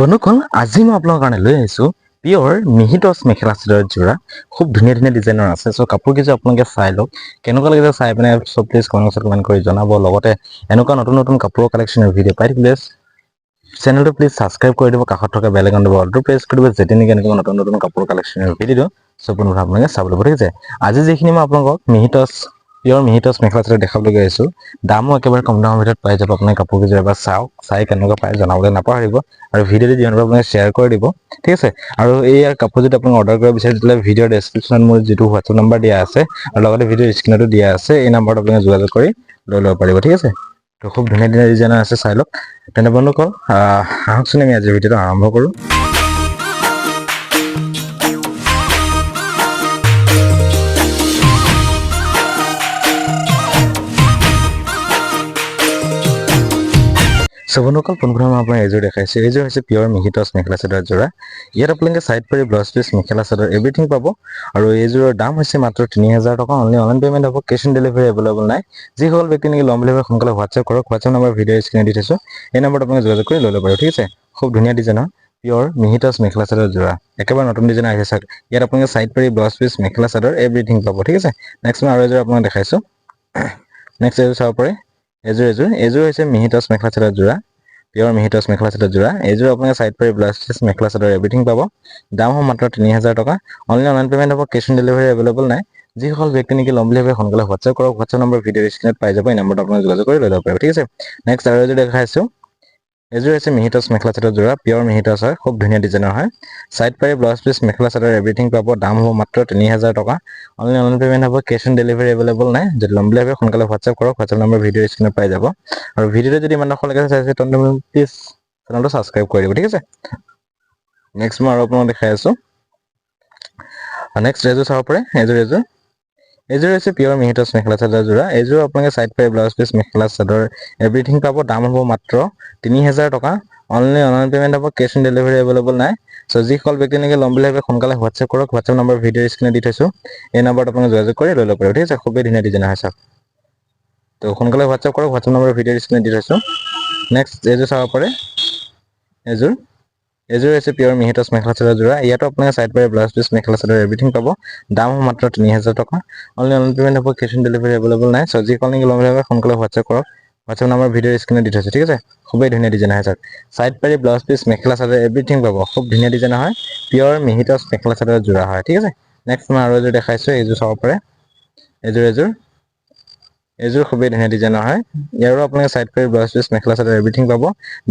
বন্ধুসকল আজি মই আপোনালোকৰ কাৰণে লৈ আহিছোঁ পিয়ৰ মিহি টচ মেখেলা চাদৰ যোৰা খুব ধুনীয়া ধুনীয়া ডিজাইনৰ আছে। চ' কাপোৰ কিছু আপোনালোকে চাই লওক, কেনেকুৱা লাগিছে চাই পিনে চব প্লিজ কমেণ্ট কৰি জনাব। লগতে এনেকুৱা নতুন নতুন কাপোৰৰ কালেকশ্যনৰ ভিডিঅ' পাই থাকিলে চেনেলটো প্লিজ ছাবস্ক্ৰাইব কৰি দিব, কাষত থকা বেল আইকনটো অলটো প্ৰেছ কৰি দিব, যেতিয়া নেকি এনেকুৱা নতুন নতুন কাপোৰৰ কালেকশ্যনৰ ভিডিঅ' চব বন্ধুসকল আপোনালোকে চাবলৈ ঠিক আছে। আজি যিখিনি মই আপোনালোকক পিয়ৰ মিহি টচ মেখেলা চাদৰ দেখাবলৈ গৈ আছোঁ, দামো একেবাৰে কম দামৰ ভিতৰত পাই যাব। আপোনালোকে কাপোৰ কেইযোৰ এবাৰ চাওক, চাই কেনেকুৱা পায় জনাবলৈ নাপাহৰিব আৰু ভিডিঅ'টো যিমানবোৰ আপোনালোকে শ্বেয়াৰ কৰি দিব ঠিক আছে। আৰু এই কাপোৰ যদি আপোনালোকে অৰ্ডাৰ কৰিব বিচাৰে তেতিয়াহ'লে ভিডিঅ'ৰ ডেছক্ৰিপশ্যনত মোৰ যিটো হোৱাটছআপ নম্বৰ দিয়া আছে আৰু লগতে ভিডিঅ'ৰ স্ক্ৰীণতো দিয়া আছে, এই নম্বৰত আপোনালোকে যোগাযোগ কৰি লৈ ল'ব পাৰিব ঠিক আছে। তো খুব ধুনীয়া ধুনীয়া ডিজাইনৰ আছে, চাই লওক। তেনে বন্ধুসকল আহকচোন আমি আজি ভিডিঅ'টো আৰম্ভ কৰোঁ। বন্ধুসকল পোনপ্ৰথমে মই আপোনাক এইযোৰ দেখাইছোঁ। এইযোৰ হৈছে পিয়ৰ মিহি টচ মেখেলা চাদৰ যোৰা। ইয়াত আপোনালোকে চাইড পাৰি blouse piece mekhela chador everything পাব। আৰু এইযোৰৰ দাম হৈছে মাত্ৰ 3000 টকা। অনলাইন পে'মেণ্ট হ'ব, কেছ অন ডেলিভাৰী এভেইলেবল নাই। যিসকল ব্যক্তি নেকি ল'ম বুলি ভাবে সোনকালে হোৱাটছআপ কৰক। হোৱাটছআপ নম্বৰ ভিডিঅ' স্ক্ৰীণত দি থৈছোঁ, এই নম্বৰত আপোনালোকে যোগাযোগ কৰি লৈ ল'ব পাৰিব ঠিক আছে। খুব ধুনীয়া ডিজাইনৰ পিয়ৰ মিহি টচ মেখেলা চাদৰ যোৰা, একেবাৰে নতুন ডিজাইন আহিছে চাওক। ইয়াত আপোনালোকে চাইড পাৰি blouse piece mekhela chador everything পাব ঠিক আছে। নেক্সট মই আৰু এযোৰ আপোনাক দেখাইছোঁ। নেক্সট এযোৰ চাব পাৰে, এইযোৰ হৈছে মিহি টচ মেখেলা চাদৰ যোৰা, পিয়ৰ মিহি টচ মেখেলা চাদৰ যোৰা। এইযোৰ আপোনালোকে চাইড পাৰি blouse piece mekhela chador everything পাব। দাম হ'ব মাত্ৰ 3000 টকা। অনলাইন পে'মেণ্ট হ'ব, কেছ অন ডেলিভাৰী এভেইলেবল নাই। যিসকল ব্যক্তি নেকি ল'ম বুলি ভাবে সোনকালে হোৱাটছআপ কৰক। হোৱাটছআপ নম্বৰ ভিডিঅ' স্ক্ৰীণত পাই যাব, এই নম্বৰত আপোনালোকে যোগাযোগ কৰি লৈ ল'ব পাৰিব ঠিক আছে। নেক্সট আৰু এযোৰ দেখাইছোঁ। এইযোৰ হৈছে মিহি টচ মেখেলা চাদৰ যোৰা, পিয়ৰ মিহি টচ হয়, খুব ধুনীয়া ডিজাইনৰ হয়। চাইড পাৰি blouse piece mekhela chador everything পাব। দাম হ'ব মাত্ৰ 3000 টকা। অনলাইন পে'মেণ্ট হ'ব, কেছ অন ডেলিভাৰী এভেইলেবল নাই। যদি ল'ম বুলি ভাবে সোনকালে হোৱাটছআপ কৰক। হোৱাটছআপ নম্বৰ ভিডিঅ' স্ক্ৰীণত পাই যাব। আৰু ভিডিঅ'টো যদি ইমান দখৰলৈকে চাইছে তেন্তে প্লিজ চেনেলটো ছাবস্ক্ৰাইব কৰি দিব ঠিক আছে। নেক্সট মই আৰু আপোনাক দেখাই আছোঁ। নেক্সট এযোৰ চাব পাৰে, এইযোৰ হৈছে পিয়ৰ মিহি টচ মেখেলা চাদৰ যোৰা। এইযোৰ আপোনালোকে চাইড পাৰি blouse piece mekhela chador everything পাব। দাম হ'ব মাত্ৰ 3000 টকা। অনলাইন পে'মেণ্ট হ'ব, কেছ অন ডেলিভাৰী এভেইলেবল নাই। চ' যিসকল ব্যক্তি নেকি ল'ম বুলি ভাবে সোনকালে হোৱাটছআপ কৰক। হোৱাটছআপ নম্বৰ ভিডিঅ' স্ক্ৰীণত দি থৈছোঁ, এই নম্বৰত আপোনালোকে যোগাযোগ কৰি লৈ ল'ব পাৰিব ঠিক আছে। খুবেই ধুনীয়া ডিজাইন হয় চাওক। তো সোনকালে হোৱাটছআপ কৰক, হোৱাটছআপ নম্বৰ ভিডিঅ' স্ক্ৰীণত দি থৈছোঁ। নেক্সট এইযোৰ চাব পাৰে, এইযোৰ হৈছে পিয়ৰ মিহি টচ মেখেলা চাদৰ যোৰা। ইয়াতো আপোনালোকে চাইড পাৰি blouse piece mekhela chador everything পাব। দাম হ'ব মাত্ৰ 3000 টকা। অনলাইন পে'মেণ্ট হ'ব, কেছ অন ডেলিভাৰী এভেইলেবল নাই। চ' যিসকল নেকি ল'ম বুলি ভাবে সোনকালে হোৱাটছআপ কৰক। হোৱাটছআপ নম্বৰ ভিডিঅ' স্ক্ৰীণত দি থৈছোঁ ঠিক আছে। খুবেই ধুনীয়া ডিজাইন হয় চাওক। চাইড পাৰি blouse piece mekhela chador everything পাব। খুব ধুনীয়া ডিজাইন হয়, পিয়ৰ মিহি টচ মেখেলা চাদৰ যোৰা হয় ঠিক আছে। নেক্সট মই আৰু এযোৰ দেখাইছোঁ। এইযোৰ চাব পাৰে, এইযোৰ খুবেই ধুনীয়া ডিজাইনৰ হয়। ইয়াৰো আপোনালোকে চাইড পাৰি blouse piece mekhela chador everything পাব।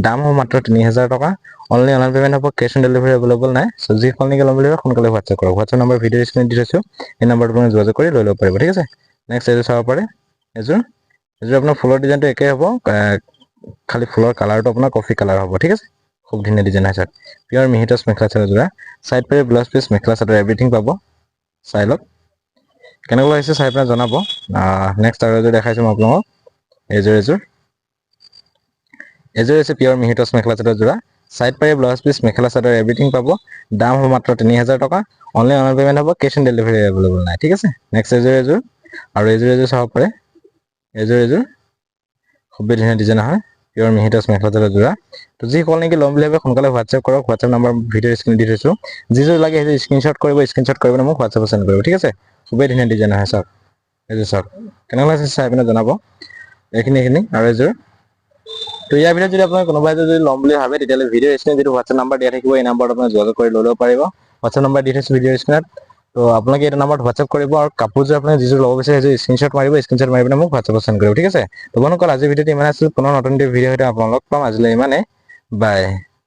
দাম হ'ব মাত্ৰ 3000 টকা। অনলাইন পে'মেণ্ট হ'ব, কেছ অন ডেলিভাৰী এভেইলেবল নাই। চ' যিসকল নেকি ল'ম বুলি ভাবে সোনকালে হোৱাটছআপ কৰক। হোৱাটছআপ নম্বৰ ভিডিঅ' স্ক্ৰীণত দি থৈছোঁ, এই নম্বৰত আপোনালোকে যোগাযোগ কৰি লৈ ল'ব পাৰিব ঠিক আছে। নেক্সট এইযোৰ চাব পাৰে, এইযোৰ আপোনাৰ ফুলৰ ডিজাইনটো একেই হ'ব, খালি ফুলৰ কালাৰটো আপোনাৰ কফি কালাৰ হ'ব ঠিক আছে। খুব ধুনীয়া ডিজাইন হয় চাওক। পিয়ৰ মিহি টচ মেখেলা চাদৰ যোৰা, চাইড পাৰি blouse piece mekhela chador everything পাব। চাই লওক কেনেকুৱা লাগিছে, চাই পেলাই জনাব। নেক্সট আৰু এযোৰ দেখাইছোঁ মই আপোনালোকক। এইযোৰ হৈছে পিয়ৰ মিহি টচ মেখেলা চাদৰ যোৰা। চাইড পাৰি blouse piece mekhela chador everything পাব। দাম হ'ব মাত্ৰ 3000 টকা। অনলাইন পে'মেণ্ট হ'ব, কেছ অন ডেলিভাৰী এভেইলেবল নাই ঠিক আছে। নেক্সট এইযোৰ আৰু এইযোৰ চাব পাৰে, এইযোৰ খুবেই ধুনীয়া ডিজাইন হয়, পিয়ৰ মিহি টচ মেখেলা চাদৰ যোৰা। তো যিসকল নেকি ল'ম বুলি ভাবে সোনকালে হোৱাটছআপ কৰক। হোৱাটছআপ নম্বৰ ভিডিঅ' স্ক্ৰীণত দি থৈছোঁ, যিযোৰ লাগে সেইযোৰ স্ক্ৰীণশ্বট কৰিব মোক হোৱাটছআপত চেণ্ড কৰিব ঠিক আছে। খুবেই ধুনীয়া ডিজাইন হয় চাওক। এইযোৰ চাওক কেনেকুৱা লাগিছে চাই পিনে জনাব। এইখিনি আৰু এইযোৰ। তো ইয়াৰ ভিতৰত যদি আপোনাৰ কোনোবাই যদি ল'ম বুলি ভাবে তেতিয়াহ'লে ভিডিঅ' স্ক্ৰীণত যিটো হোৱাটছআপ নম্বৰ দিয়া থাকিব, এই নম্বৰত আপোনাক যোগাযোগ কৰি লৈ ল'ব পাৰিব। হোৱাটছআপ নম্বৰ দি থৈছোঁ ভিডিঅ' স্ক্ৰীণত। তো আপোনালোকে এইটো নম্বৰত হোৱাটছআপ কৰিব আৰু কাপোৰযোৰ আপুনি যিযোৰ ল'ব বিচাৰে সেইযোৰ স্ক্ৰীণশ্বট মাৰি পিনে মোক হোৱাটছআপত চেণ্ড কৰিব ঠিক আছে। তো বন্ধুসকল আজিৰ ভিডিঅ'টো ইমান আছিল। পুনৰ নতুন ভিডিঅ' সৈতে আপোনালোক পাম। আজিলৈ ইমানেই, বাই।